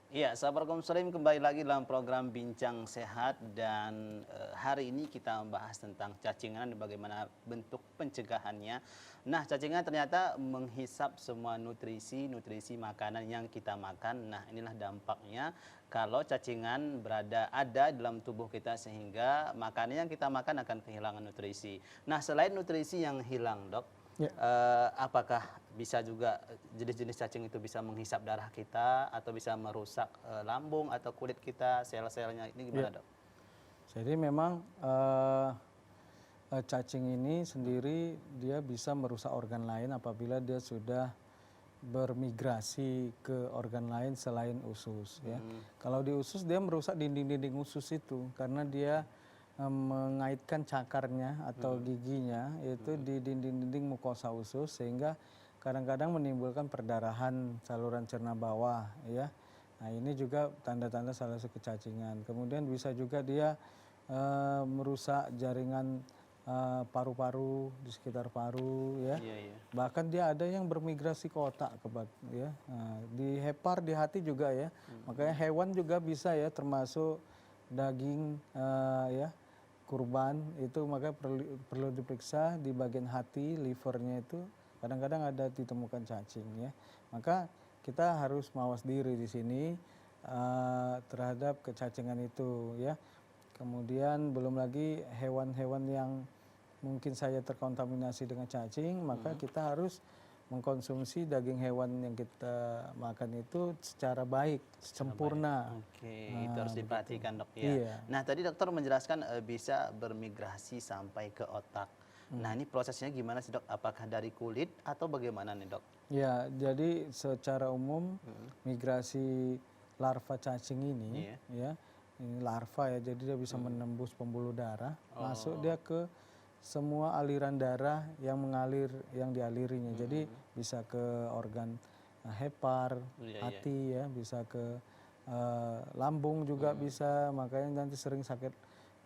Iya, sahabat Muslim kembali lagi dalam program Bincang Sehat dan hari ini kita membahas tentang cacingan dan bagaimana bentuk pencegahannya. Nah, cacingan ternyata menghisap semua nutrisi makanan yang kita makan. Nah, inilah dampaknya kalau cacingan ada dalam tubuh kita sehingga makanan yang kita makan akan kehilangan nutrisi. Nah, selain nutrisi yang hilang, Dok, Ya, apakah bisa juga jenis-jenis cacing itu bisa menghisap darah kita atau bisa merusak lambung atau kulit kita, sel-selnya ini ya. gimana, Dok? Jadi memang cacing ini sendiri dia bisa merusak organ lain apabila dia sudah bermigrasi ke organ lain selain usus ya. Kalau di usus dia merusak dinding-dinding usus itu karena dia mengaitkan cakarnya atau giginya itu di dinding-dinding mukosa usus sehingga kadang-kadang menimbulkan perdarahan saluran cerna bawah ya. Nah, ini juga tanda-tanda salah satu kecacingan. Kemudian bisa juga dia merusak jaringan paru-paru di sekitar paru ya. Iya, iya. Bahkan dia ada yang bermigrasi ke otak ya. Nah, di hepar di hati juga ya. Makanya hewan juga bisa ya termasuk daging ya kurban itu makanya perlu diperiksa di bagian hati livernya itu kadang-kadang ada ditemukan cacing ya. Maka kita harus mawas diri di sini terhadap kecacingan itu ya. Kemudian belum lagi hewan-hewan yang mungkin saya terkontaminasi dengan cacing, maka kita harus mengkonsumsi daging hewan yang kita makan itu secara baik, sempurna. Oke, itu Nah, harus begitu. diperhatikan, Dok ya. Iya. Nah, tadi dokter menjelaskan bisa bermigrasi sampai ke otak. Nah, ini prosesnya gimana sih, Dok? Apakah dari kulit atau bagaimana nih, Dok? Ya, jadi secara umum migrasi larva cacing ini Iya. ya, ini larva ya, jadi dia bisa menembus pembuluh darah, masuk Oh. dia ke semua aliran darah yang mengalir yang dialirinya. Jadi bisa ke organ hepar, Iya, iya. hati ya, bisa ke lambung juga bisa, makanya nanti sering sakit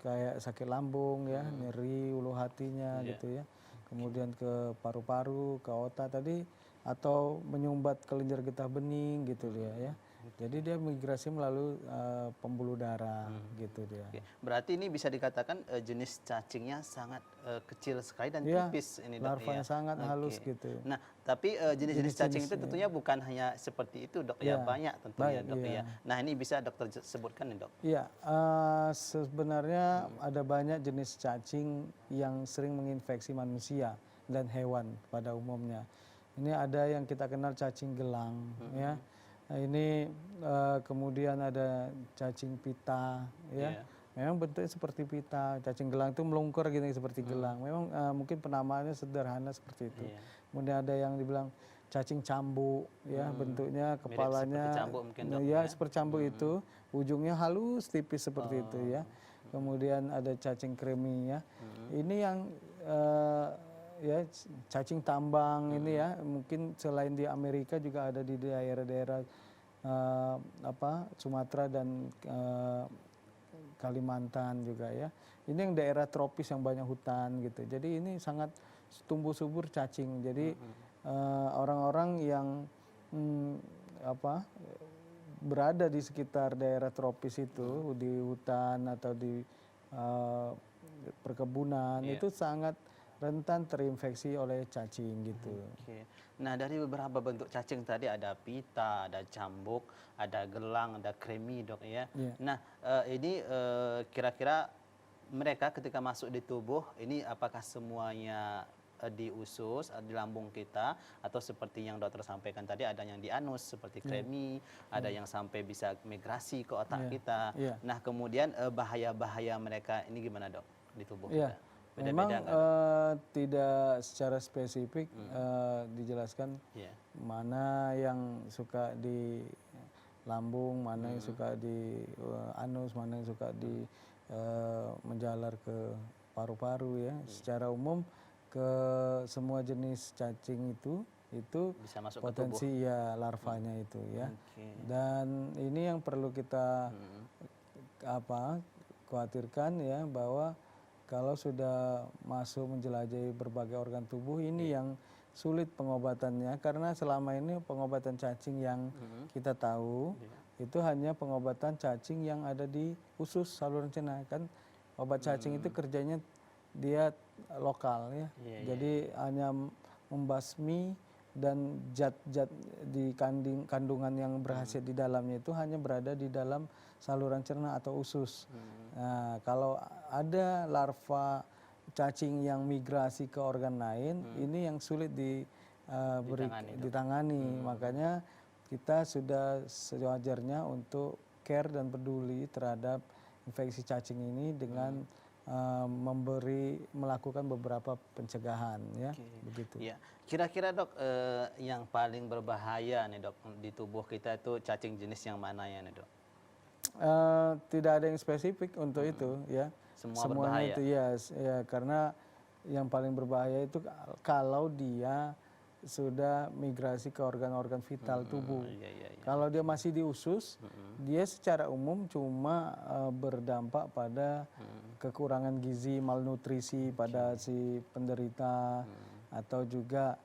kayak sakit lambung ya, nyeri ulu hatinya Iya. gitu ya. Kemudian ke paru-paru, ke otak tadi atau menyumbat kelenjar getah bening gitu dia ya. Jadi dia migrasi melalui pembuluh darah gitu dia. Oke, berarti ini bisa dikatakan jenis cacingnya sangat kecil sekali dan Iya, tipis ini, Dok ya. larvanya sangat halus Oke. gitu. Nah, tapi jenis-jenis cacing itu Jenis-jenisnya tentunya bukan hanya seperti itu, Dok ya, ya, banyak tentunya, baik, Dok iya. ya. Nah, ini bisa dokter sebutkan nih, Dok. Iya, sebenarnya ada banyak jenis cacing yang sering menginfeksi manusia dan hewan pada umumnya. Ini ada yang kita kenal cacing gelang, ya. Nah, ini kemudian ada cacing pita, ya. Iya. Memang bentuknya seperti pita. Cacing gelang itu melungkur gini seperti gelang. Memang mungkin penamaannya sederhana seperti itu. Iya. Kemudian ada yang dibilang cacing cambuk, ya. Bentuknya Mirip seperti kepalanya, cambuk mungkin, Dok ya ya. seperti cambuk itu. Ujungnya halus tipis seperti itu ya. Kemudian ada cacing kremi ya. Ini yang ya cacing tambang ini ya. Mungkin selain di Amerika juga ada di daerah-daerah Sumatera dan Kalimantan juga ya. Ini yang daerah tropis yang banyak hutan gitu. Jadi ini sangat tumbuh subur cacing. Jadi orang-orang yang berada di sekitar daerah tropis itu di hutan atau di perkebunan Iya. itu sangat rentan terinfeksi oleh cacing gitu. Oke. Nah, dari beberapa bentuk cacing tadi ada pita, ada cambuk, ada gelang, ada kremi, Dok ya. Iya. Nah, ini kira-kira mereka ketika masuk di tubuh ini apakah semuanya di usus, di lambung kita atau seperti yang dokter sampaikan tadi ada yang di anus seperti kremi, ada yang sampai bisa migrasi ke otak Iya. kita. Iya. Nah, kemudian bahaya-bahaya mereka ini gimana, Dok, di tubuh Iya, kita? memang Beda-beda nggak, Dok? tidak secara spesifik dijelaskan Iya. mana yang suka di lambung, mana yang suka di anus, mana yang suka di menjalar ke paru-paru ya. Secara umum ke semua jenis cacing itu Bisa masuk ke tubuh. potensi ya larvanya itu ya. Oke. Dan ini yang perlu kita khawatirkan ya bahwa kalau sudah masuk menjelajahi berbagai organ tubuh ini yang sulit pengobatannya karena selama ini pengobatan cacing yang kita tahu itu hanya pengobatan cacing yang ada di usus saluran cerna. Kan obat cacing itu kerjanya dia lokal ya. Jadi hanya membasmi dan zat-zat di kandungan yang berkhasiat di dalamnya itu hanya berada di dalam saluran cerna atau usus. Nah, kalau ada larva cacing yang migrasi ke organ lain, ini yang sulit ditangani. Makanya kita sudah sewajarnya untuk care dan peduli terhadap infeksi cacing ini dengan melakukan beberapa pencegahan ya, begitu. Ya, kira-kira dok yang paling berbahaya nih dok di tubuh kita itu cacing jenis yang mana ya nih dok? Tidak ada yang spesifik untuk itu ya. Semua Semuanya berbahaya? itu ya, karena yang paling berbahaya itu kalau dia sudah migrasi ke organ-organ vital tubuh. Kalau dia masih di usus, dia secara umum cuma berdampak pada kekurangan gizi, malnutrisi pada si penderita, atau juga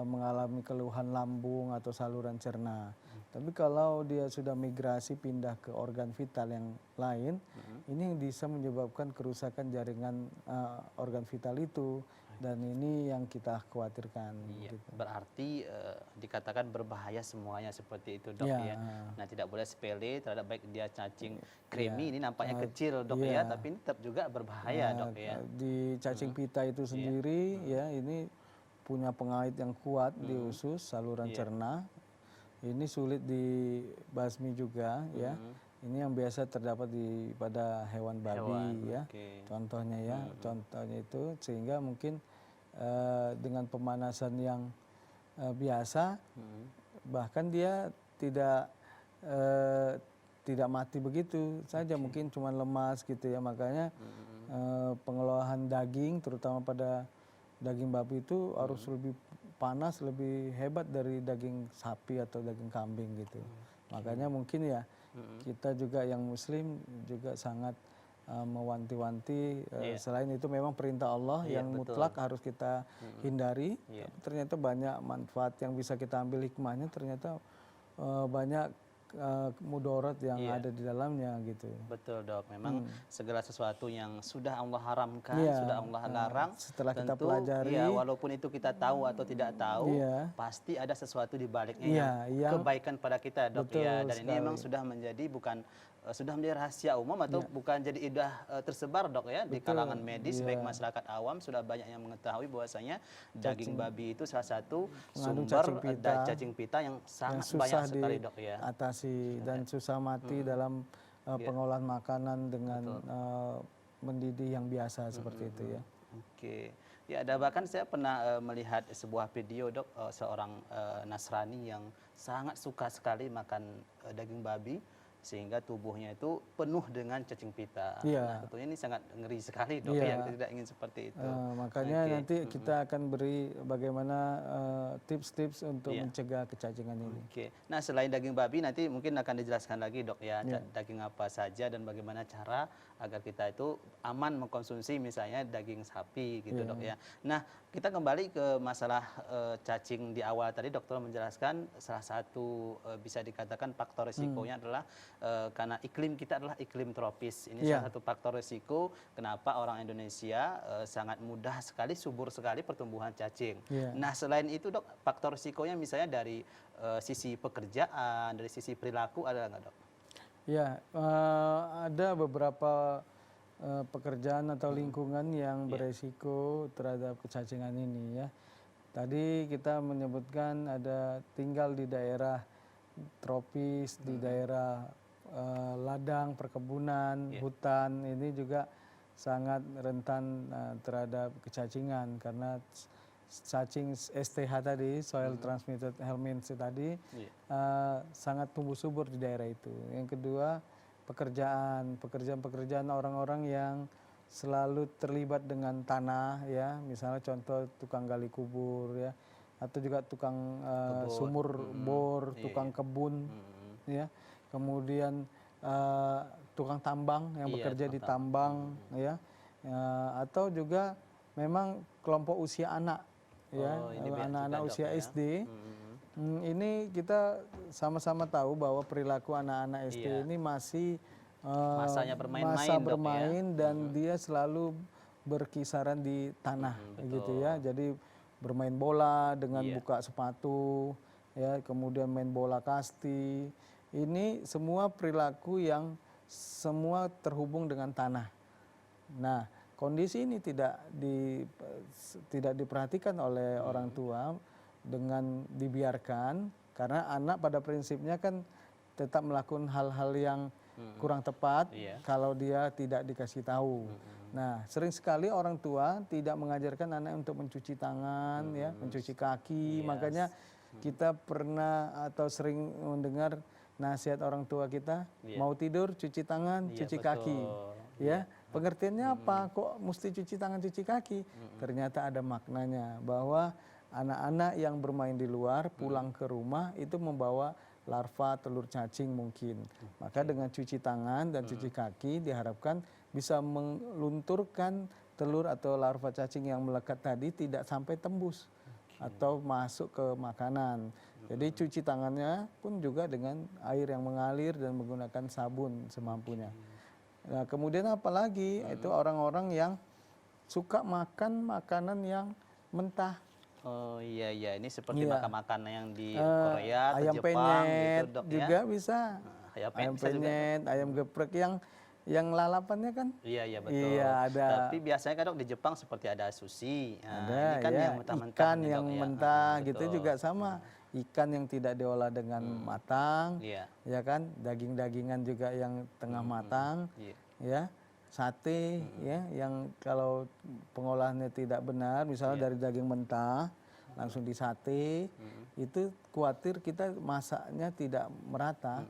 mengalami keluhan lambung atau saluran cerna. Tapi kalau dia sudah migrasi pindah ke organ vital yang lain, ini bisa menyebabkan kerusakan jaringan organ vital itu, dan ini yang kita khawatirkan. Iya, Gitu. berarti dikatakan berbahaya semuanya seperti itu dok ya. Nah tidak boleh sepele terhadap baik dia cacing kremi ini nampaknya kecil dok ya, tapi ini tetap juga berbahaya dok ya. Di cacing pita itu sendiri ya, ini punya pengait yang kuat di usus saluran cerna. Ini sulit dibasmi juga ya. Ini yang biasa terdapat pada hewan babi ya. Contohnya ya, contohnya itu, sehingga mungkin dengan pemanasan yang biasa, bahkan dia tidak mati begitu saja, mungkin cuma lemas gitu ya. Makanya pengelolaan daging, terutama pada daging babi itu harus lebih panas, lebih hebat dari daging sapi atau daging kambing gitu. Makanya mungkin ya kita juga yang muslim juga sangat mewanti-wanti, selain itu memang perintah Allah yang mutlak harus kita hindari, tapi ternyata banyak manfaat yang bisa kita ambil hikmahnya, ternyata banyak mudarat yang ada di dalamnya gitu. Betul dok, memang segala sesuatu yang sudah Allah haramkan, sudah Allah larang, setelah kita tentu pelajari, walaupun itu kita tahu atau tidak tahu, pasti ada sesuatu di baliknya yang kebaikan pada kita dok ya. Dan ini memang sudah menjadi sudah menjadi rahasia umum atau bukan jadi idah tersebar dok ya di kalangan medis, baik masyarakat awam sudah banyak yang mengetahui bahwasanya daging babi itu salah satu sumber cacing pita yang sangat banyak sekali dok ya. Atasi dan susah mati dalam pengolahan makanan dengan mendidih yang biasa seperti itu ya. Oke. Ya, ada bahkan saya pernah melihat sebuah video dok, seorang Nasrani yang sangat suka sekali makan daging babi, sehingga tubuhnya itu penuh dengan cacing pita. Nah, tentunya ini sangat ngeri sekali dok ya, kita tidak ingin seperti itu. Makanya nanti kita akan beri bagaimana tips-tips untuk mencegah kecacingan ini. Nah selain daging babi nanti mungkin akan dijelaskan lagi dok ya, daging apa saja dan bagaimana cara agar kita itu aman mengkonsumsi misalnya daging sapi gitu dok ya. Nah kita kembali ke masalah cacing di awal tadi, dokter menjelaskan salah satu bisa dikatakan faktor risikonya adalah karena iklim kita adalah iklim tropis. Ini salah satu faktor risiko kenapa orang Indonesia sangat mudah sekali, subur sekali pertumbuhan cacing. Nah selain itu dok, faktor risikonya misalnya dari sisi pekerjaan, dari sisi perilaku ada nggak dok? Ya, ada beberapa pekerjaan atau lingkungan yang beresiko terhadap kecacingan ini ya. Tadi kita menyebutkan ada tinggal di daerah tropis, di daerah ladang, perkebunan, hutan, ini juga sangat rentan terhadap kecacingan karena cacing STH tadi, soil transmitted helminths tadi, sangat tumbuh subur di daerah itu. Yang kedua, pekerjaan orang-orang yang selalu terlibat dengan tanah ya, misalnya contoh tukang gali kubur ya, atau juga tukang sumur bor, tukang kebun ya, kemudian tukang tambang yang bekerja di tambang ya, atau juga memang kelompok usia anak ya, anak-anak usia SD Ini kita sama-sama tahu bahwa perilaku anak-anak SD Iya. ini masih Masanya bermain-main, masa Dok, ya. bermain dan dia selalu berkisaran di tanah, gitu ya. Jadi bermain bola dengan Iya. buka sepatu, ya, kemudian main bola kasti. Ini semua perilaku yang semua terhubung dengan tanah. Nah, kondisi ini tidak diperhatikan oleh orang tua dengan dibiarkan, karena anak pada prinsipnya kan tetap melakukan hal-hal yang kurang tepat Iya. kalau dia tidak dikasih tahu. Nah, sering sekali orang tua tidak mengajarkan anak untuk mencuci tangan, ya, mencuci kaki. Yes. Makanya kita pernah atau sering mendengar nasihat orang tua kita, mau tidur cuci tangan, Iya, cuci betul. kaki. Ya, pengertiannya apa? Kok mesti cuci tangan, cuci kaki? Ternyata ada maknanya bahwa anak-anak yang bermain di luar pulang ke rumah itu membawa larva telur cacing mungkin. Maka dengan cuci tangan dan cuci kaki diharapkan bisa melunturkan telur atau larva cacing yang melekat tadi tidak sampai tembus atau masuk ke makanan. Jadi cuci tangannya pun juga dengan air yang mengalir dan menggunakan sabun semampunya. Nah, kemudian apalagi itu orang-orang yang suka makan makanan yang mentah. Oh iya iya, ini seperti Iya. makan-makanan yang di Korea atau Ayam Jepang penyet gitu, Dok, juga ya. bisa. Ayam Ayam bisa juga. penyet, ayam geprek yang lalapannya kan? Iya iya betul. Iya, ada. Tapi biasanya kan, Dok, di Jepang seperti ada sushi. Nah, Ada ini kan ya, yang mentah-mentah ikan nih, yang Dok, ya. mentah gitu Betul. juga sama. Ikan yang tidak diolah dengan matang, Iya. ya kan? Daging-dagingan juga yang tengah matang, Iya. ya. Sate, ya, yang kalau pengolahannya tidak benar, misalnya dari daging mentah langsung di sate, itu khawatir kita masaknya tidak merata,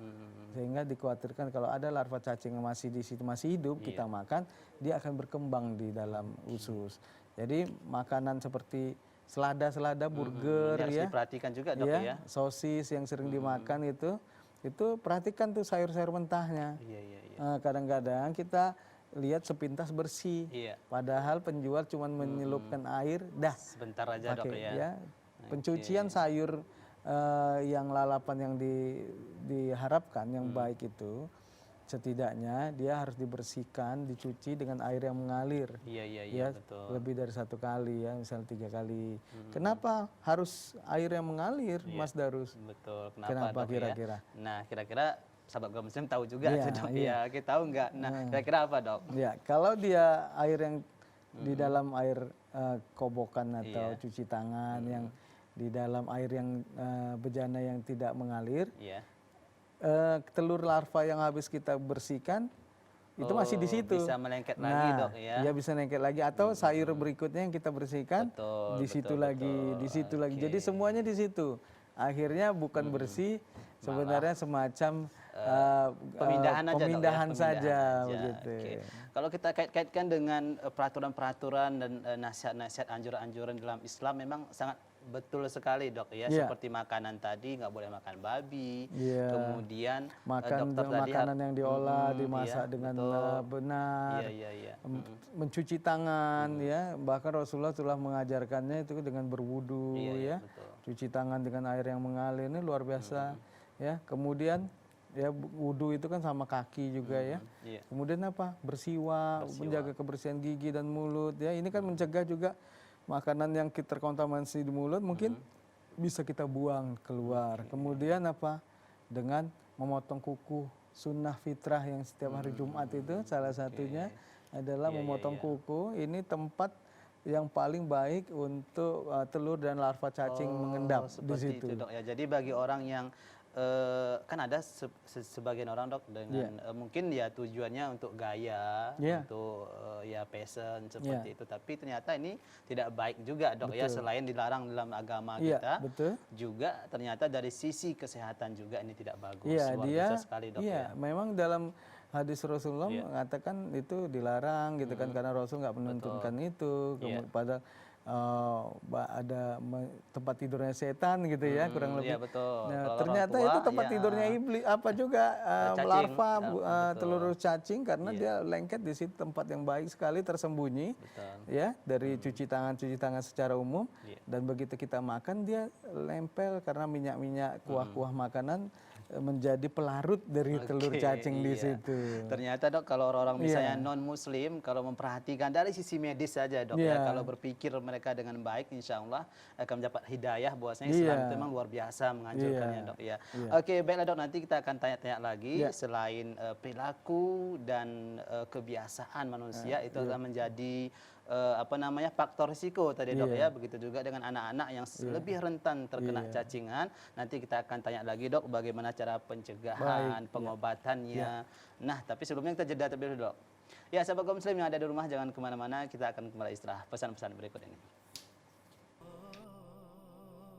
sehingga dikhawatirkan kalau ada larva cacing yang masih di situ masih hidup kita makan, dia akan berkembang di dalam usus. Jadi makanan seperti selada-selada, burger, Ini harus ya, diperhatikan juga, Dok, ya. sosis yang sering dimakan itu perhatikan tuh sayur-sayur mentahnya. Iya iya iya. Kadang-kadang kita lihat sepintas bersih, Iya. padahal penjual cuma menyelupkan air, dah Sebentar aja, Dok, pakai, ya. ya. Pencucian sayur yang lalapan yang diharapkan yang baik itu setidaknya dia harus dibersihkan, dicuci dengan air yang mengalir. Iya iya iya, Ya, betul. lebih dari 1 kali, ya, misalnya 3 kali. Kenapa harus air yang mengalir, Mas Darus? Betul. Kenapa Dok, ya? kira-kira? Nah, kira-kira sahabat Gua Muslim tahu juga Iya, tuh, Dok, iya. ya. Kita tahu nggak? Nah, kira-kira apa, Dok? Ya, kalau dia air yang di dalam air kobokan atau cuci tangan yang di dalam air yang bejana yang tidak mengalir, Iya. telur larva yang habis kita bersihkan itu masih di situ. Bisa melengket lagi, Dok, ya. Iya, bisa lengket lagi atau sayur berikutnya yang kita bersihkan Betul, di situ betul, lagi, betul. di situ lagi. Jadi semuanya di situ. Akhirnya bukan bersih, sebenarnya semacam pemindahan saja begitu. Oke. Kalau kita kait-kaitkan dengan peraturan-peraturan dan nasihat-nasihat anjuran-anjuran dalam Islam memang sangat betul sekali, Dok, ya. Iya. Seperti makanan tadi nggak boleh makan babi, Iya. kemudian Makan dokter tadi makanan yang diolah, dimasak iya, dengan betul. benar. Iya iya iya. Mencuci tangan, ya, bahkan Rasulullah telah mengajarkannya itu dengan berwudu, Iya, iya, ya, betul. cuci tangan dengan air yang mengalir, ini luar biasa, ya. Kemudian ya wudu itu kan sama kaki juga, ya. Iya. Kemudian apa? Bersiwak, menjaga kebersihan gigi dan mulut, ya. Ini kan mencegah juga makanan yang terkontaminasi di mulut mungkin bisa kita buang keluar. Kemudian apa? Dengan memotong kuku, sunnah fitrah yang setiap hari Jumat itu salah satunya adalah memotong kuku. Ini tempat yang paling baik untuk telur dan larva cacing mengendap di Seperti situ. itu, Dok, ya. Jadi bagi orang yang kan ada sebagian orang, Dok, dengan mungkin ya tujuannya untuk gaya, untuk ya passion seperti itu, tapi ternyata ini tidak baik juga, Dok, ya. Selain dilarang dalam agama kita, juga ternyata dari sisi kesehatan juga ini tidak bagus. Iya, Luar dia, biasa sekali, Dok, ya. memang dalam hadis Rasulullah mengatakan itu dilarang gitu kan, karena Rasul nggak menuntunkan itu. Padahal tempat tidurnya setan gitu ya, kurang lebih. Iya betul. Nah, Kalau orang ternyata tua, itu tempat ya, tidurnya iblis, apa juga cacing. larva, Betul. telur cacing, karena Iya. dia lengket di situ, tempat yang baik sekali tersembunyi Betul. ya, dari cuci tangan secara umum. Iya. Dan begitu kita makan, dia lempel karena minyak-minyak kuah-kuah makanan menjadi pelarut dari telur Oke, cacing di iya. situ. Ternyata dok, kalau orang-orang misalnya Iya. non muslim, kalau memperhatikan dari sisi medis saja dok Iya. ya, kalau berpikir mereka dengan baik, insya Allah akan mendapat hidayah bahwasanya Iya. Islam itu memang luar biasa menganjurkannya Iya. dok ya. Iya. Oke, baiklah dok, nanti kita akan tanya-tanya lagi Iya. selain perilaku dan kebiasaan manusia itu akan menjadi faktor risiko tadi dok Iya. ya, begitu juga dengan anak-anak yang lebih rentan terkena Iya. cacingan. Nanti kita akan tanya lagi dok bagaimana cara pencegahan, Baik, pengobatannya. Nah, tapi sebelumnya kita jeda terlebih dahulu dok. Ya, sahabat kaum muslim yang ada di rumah, jangan kemana-mana, kita akan kembali setelah pesan-pesan berikut ini.